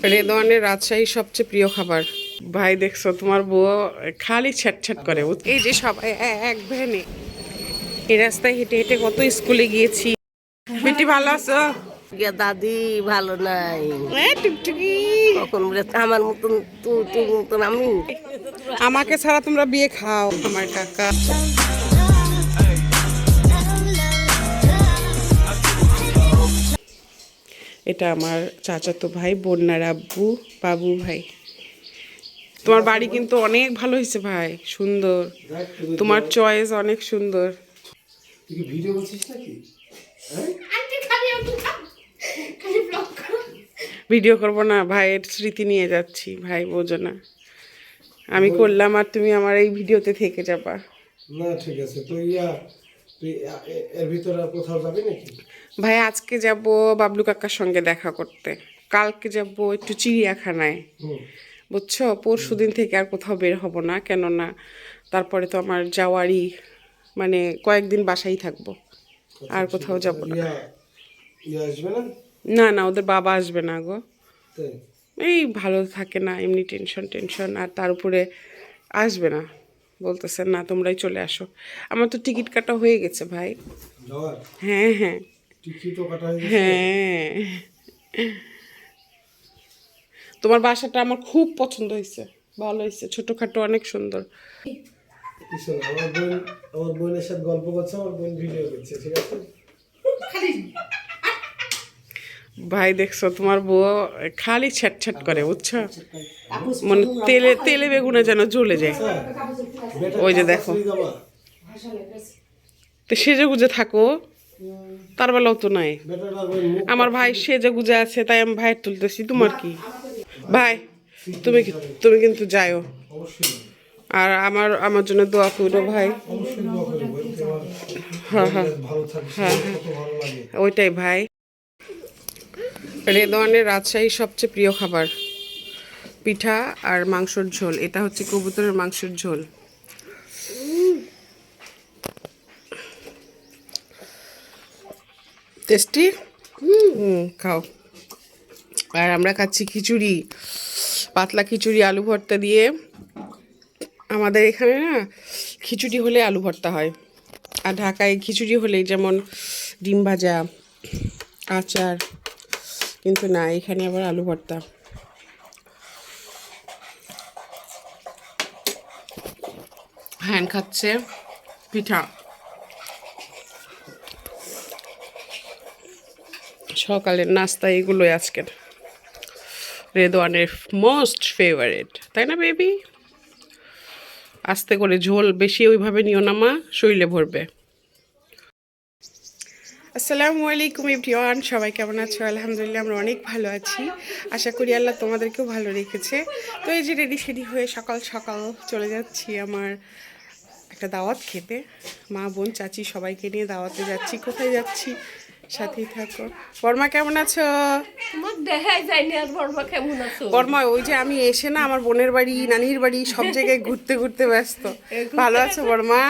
রেদওয়ানের রাজশাহীর সবচেয়ে প্রিয় খাবার। ভাই দেখছো তোমার বউ খালি ছ্যাট করে। এই যে সবাই এক ভ্যানে এই রাস্তায় হেঁটে হেঁটে কত স্কুলে গিয়েছি। বেটি ভালো আছো? দাদি ভালো নাই। টুকটুকি কখন আমার মতন তোর মতন আমি। আমাকে ছাড়া তোমরা বিয়ে খাও। আমার কাকা এটা আমার চাচাতো ভাই, বন্যার আব্বু, বাবু ভাই। তোমার বাড়ি কিন্তু অনেক ভালো হয়েছে ভাই, সুন্দর। তোমার চয়েস অনেক সুন্দর। ভিডিও করছিস নাকি? ভিডিও করবো না, ভাইয়ের স্মৃতি নিয়ে যাচ্ছি, ভাই বোঝো না। আমি করলাম আর তুমি আমার এই ভিডিওতে থেকে যাবা। না ঠিক আছে, তো তুই এর ভিতরে কোথাও যাবি নাকি? ভাই আজকে যাব বাবলু কাকার সঙ্গে দেখা করতে, কালকে যাব একটু চিড়িয়াখানায়, বুঝছো। পরশুদিন থেকে আর কোথাও বের হব না, কেননা তারপরে তো আমার যাওয়ারই মানে কয়েকদিন বাসায় থাকবো, আর কোথাও যাব না। আসবে না? না না, ওদের বাবা আসবে না গো। তাই? এই ভালো থাকে না, এমনি টেনশন, আর তার উপরে আসবে না, বলতেছে না তোমরাই চলে আসো। আমার তো টিকিট কাটা হয়ে গেছে ভাই। হ্যাঁ হ্যাঁ টিকিটও কাটা হয়ে গেছে? হ্যাঁ, তোমার বাসাটা আমার খুব পছন্দ হয়েছে, ভালো হয়েছে, ছোটখাটো অনেক সুন্দর। আমার বোনের সাথে গল্প করছে, আমার বোন ভিডিও করছে, ঠিক আছে? ভাই দেখছো তোমার বউ খালি ছ্যাট করে, বুঝছো। মানে তেলে তেলে বেগুনে যেন জ্বলে যায়। ওই যে দেখো, তো সেজে গুজে থাকো, তার বেলাও তো নাই। আমার ভাই সেজে গুজে আছে, তাই আমি ভাইয়ের তুলতেছি। তোমার কি ভাই, তুমি কিন্তু যাইও, আর আমার জন্য দোয়া করো ভাই। হ্যাঁ হ্যাঁ হ্যাঁ হ্যাঁ, ওইটাই ভাই। রেদওয়ানের রাজশাহীর সবচেয়ে প্রিয় খাবার পিঠা আর মাংসের ঝোল। এটা হচ্ছে কবুতরের মাংসের ঝোল। টেস্টি? খাও। আর আমরা খাচ্ছি খিচুড়ি, পাতলা খিচুড়ি আলু ভর্তা দিয়ে। আমাদের এখানে না খিচুড়ি হলে আলু ভর্তা হয়, আর ঢাকায় খিচুড়ি হলেই যেমন ডিম ভাজা, আচার, কিন্তু না, এখানে আবার আলু ভর্তা। হ্যান খাচ্ছে পিঠা। সকালের নাস্তা এগুলোই আজকের রেদওয়ানের মোস্ট ফেভারিট, তাই না বেবি? আস্তে করে, ঝোল বেশি ওইভাবে নিও না মা, শরীরে ভরবে। আসসালামু আলাইকুম এভরিওয়ান, সবাই কেমন আছো? আলহামদুলিল্লাহ আমরা অনেক ভালো আছি, আশা করি আল্লাহ তোমাদেরকেও ভালো রেখেছে। তো এই যে রেডি সেডি হয়ে সকাল সকাল চলে যাচ্ছি আমার একটা দাওয়াত খেতে। মা বোন চাচি সবাইকে নিয়ে দাওয়াতে যাচ্ছি। কোথায় যাচ্ছি সাথেই থাকো। বর্মা কেমন আছো? বর্মা, ওই যে আমি এসে না আমার বোনের বাড়ি, নানির বাড়ি, সব জায়গায় ঘুরতে ঘুরতে ব্যস্ত। ভালো আছো বর্মা?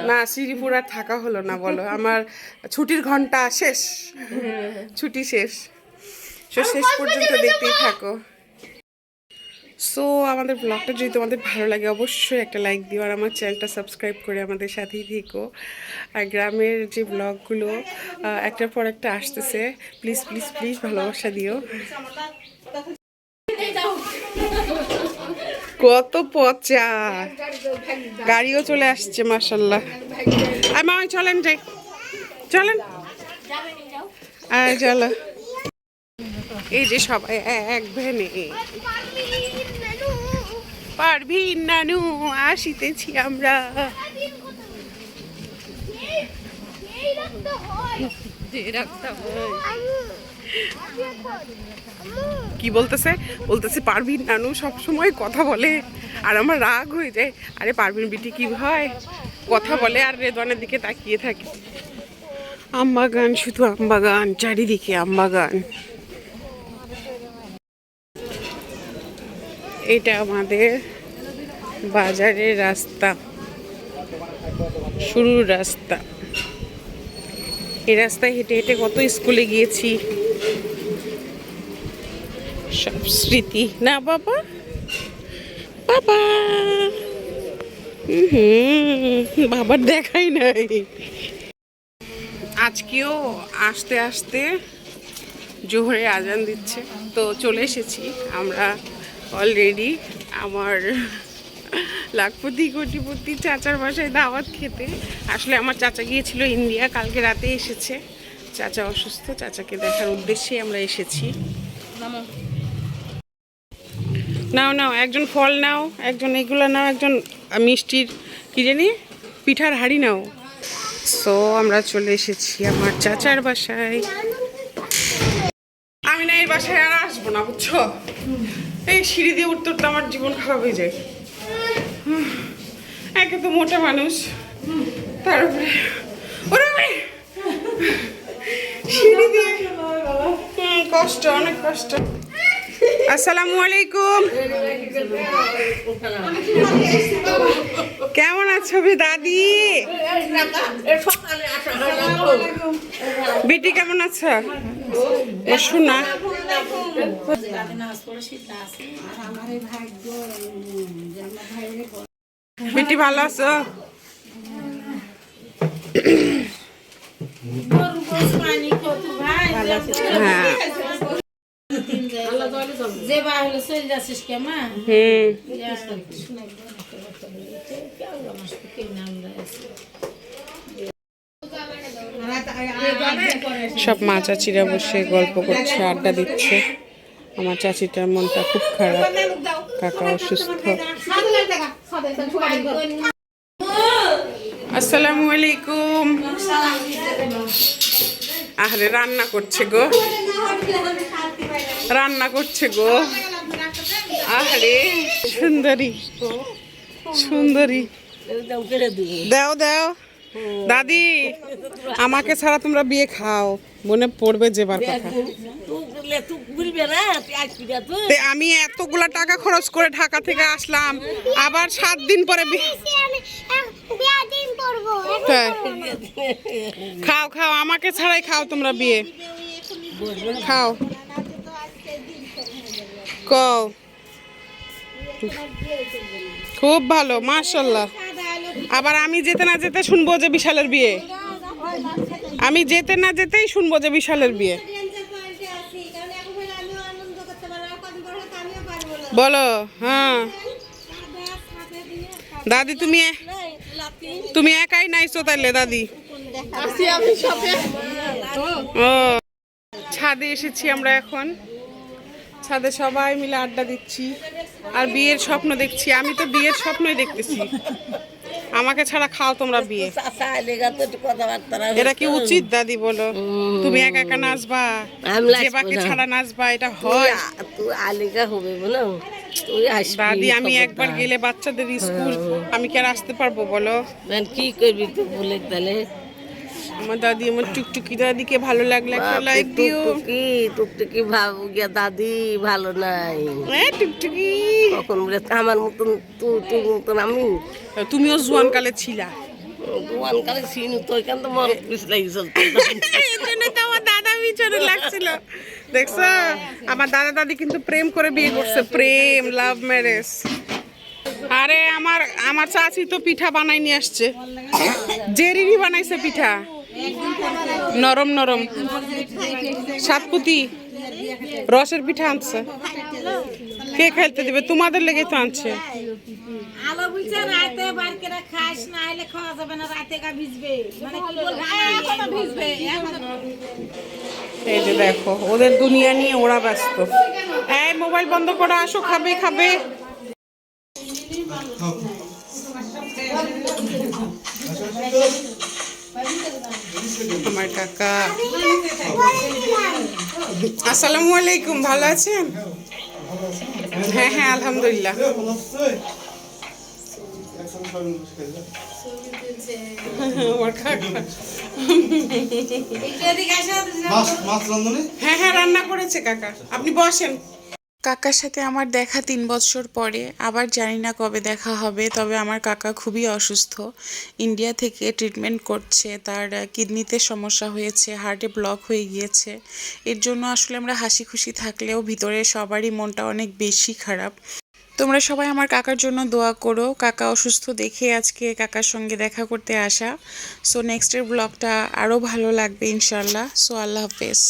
না, শ্রীপুর আর থাকা হলো না, বলো। আমার ছুটির ঘন্টা শেষ, ছুটি শেষ, শেষ পর্যন্ত দেখতেই থাকো। সো আমাদের ব্লগটা যদি তোমাদের ভালো লাগে অবশ্যই একটা লাইক দিও, আর আমার চ্যানেলটা সাবস্ক্রাইব করে আমাদের সাথেই থেকো। আর গ্রামের যে ব্লগগুলো একটার পর একটা আসতেছে, প্লিজ প্লিজ প্লিজ ভালোবাসা দিও। কত পচা গাড়িও চলে আসছে মাশাল্লাহ। আর মা চলেন যাই, চলেন চলো। এই যে সবাই এক ভ্যানে, পারভিন নানু আসিতেছি আমরা। কি বলতেছে? পারভিন নানু সব সময় কথা বলে, আর আমার রাগ হয়ে যায়। আরে পারভিন বিটি কি হয়, কথা বলে আর রেদওয়ানের দিকে তাকিয়ে থাকে। আমবাগান, শুধু আমবাগান, চারিদিকে আমবাগান। এটা আমাদের বাজারের রাস্তা, শুরুর রাস্তা। এই রাস্তায় হেঁটে হেঁটে কত স্কুলে গিয়েছি। সব স্মৃতি না বাবা, বাবা বাবার দেখাই নাই। আজকেও আস্তে আস্তে জোহরে আজান দিচ্ছে, তো চলে এসেছি আমরা অলরেডি আমার লাখপতি কোটিপতি চাচার বাসায় দাওয়াত খেতে। আসলে আমার চাচা গিয়েছিল ইন্ডিয়া, কালকে রাতে এসেছে। চাচা অসুস্থ, চাচাকে দেখার উদ্দেশ্যে আমরা এসেছি। নাও নাও, একজন ফল নাও, একজন এগুলো নাও, একজন মিষ্টির কি জানি পিঠার হাঁড়ি নাও। সো আমরা চলে এসেছি আমার চাচার বাসায়। আমি না এই বাসায় আর আসবো না, বুঝছো? এই সিঁড়ি দিয়ে উঠতে উঠতে আমার জীবন খারাপ হয়ে যায়। একে তো মোটা মানুষ, তার উপরে সিঁড়ি দিয়ে কষ্ট, অনেক কষ্ট। আসসালামু আলাইকুম, কেমন আছো দাদি? বিটি কেমন আছো? শোনা বিটি ভালো আছো? হ্যাঁ যে বাহলে চলে যাচ্ছিস কেমা সব মা চাচিরা বসে গল্প করছে, আড্ডা দিচ্ছে। আমার চাচিটার মনটা খুব খারাপ, কাকা অসুস্থ। আসসালামু আলাইকুম। আরে রান্না করছে গো, রান্না করছে গো। আরে সুন্দরী সুন্দরী, দাও দাও দাদি, আমাকে ছাড়া তোমরা বিয়ে খাও, মনে পড়বে যেবার কথা। আমি এতগুলা টাকা খরচ করে ঢাকা থেকে আসলাম, আবার 7 দিন পরে খাও খাও, আমাকে ছাড়াই খাও তোমরা বিয়ে, খাও কও। খুব ভালো, মাশাআল্লাহ। আবার আমি যেতে না যেতে শুনবো যে বিশালের বিয়ে, আমি যেতে না যেতেই শুনবো যে বিশালের বিয়ে। বলো। হ্যাঁ দাদি, তুমি একাই নাইছো তাইলে দাদি? ও ছাদে এসেছি আমরা এখন, ছাদে সবাই মিলে আড্ডা দিচ্ছি আর বিয়ের স্বপ্ন দেখছি। আমি তো বিয়ের স্বপ্নই দেখতেছি, আমাকে ছাড়া খাও তোমরা বিয়ে। এটা কি উচিত দাদি বলো? তুমি একা একা নাচবা, যেবাকে ছাড়া নাচবা, এটা হয় দাদি? আমি একবার গেলে বাচ্চাদের স্কুল, আমি কি আর আসতে পারবো বলো? কি করবি তুই বলে তাহলে? আমার দাদি, আমার টুকটুকি দাদিকে ভালো লাগলে লাইক দিও। টুকটুকি ভাবো গিয়া দাদি ভালো নাই, টুকটুকি কখন বলে আমার মতন তুই মতন আমি। তুমিও জোয়ান কালে ছিলা, জোয়ান কালে ছিনু তো, এখান তো মর পিস লাগিয়েছিল। আমার দাদা পিছনে লাগছিল, দেখছো? আমার দাদা দাদি কিন্তু প্রেম করে বিয়ে করছে, প্রেম, লাভ ম্যারেজ। আরে আমার চাচি তো পিঠা বানাই নিয়ে আসছে, জেরিনি বানাইছে পিঠা, নরম নরম। সাতপুতি রসের পিঠা আনছে, কে খাইতে দিবে? তোমাদের লেগে তো আনছে। আলো বুঝছে রাতে বারকেরা খাস না, আইলে খাওয়া যাবে না, রাতে গা ভিজবে, মানে কি বলবো, এখনো ভিজবে। এই যে দেখো, ওদের দুনিয়া নিয়ে ওরা ব্যস্ত। এই মোবাইল বন্ধ করো, আসো, খাবে খাবে। আমার কাকা। আসসালামু আলাইকুম, ভালো আছেন? হ্যাঁ হ্যাঁ আলহামদুলিল্লাহ। আমার কাকা। হ্যাঁ হ্যাঁ রান্না করেছে কাকা, আপনি বসেন। কাকার সাথে আমার দেখা 3 বছর পরে, আবার জানি না কবে দেখা হবে। তবে আমার কাকা খুবই অসুস্থ, ইন্ডিয়া থেকে ট্রিটমেন্ট করছে, তার কিডনিতে সমস্যা হয়েছে, হার্টে ব্লক হয়ে গিয়েছে। এর জন্য আসলে আমরা হাসি খুশি থাকলেও ভিতরে সবারই মনটা অনেক বেশি খারাপ। তোমরা সবাই আমার কাকার জন্য দোয়া করো। কাকা অসুস্থ দেখে আজকে কাকার সঙ্গে দেখা করতে আসা। সো নেক্সটের ব্লগটা আরও ভালো লাগবে ইনশাল্লাহ। সো আল্লাহ হাফেজ।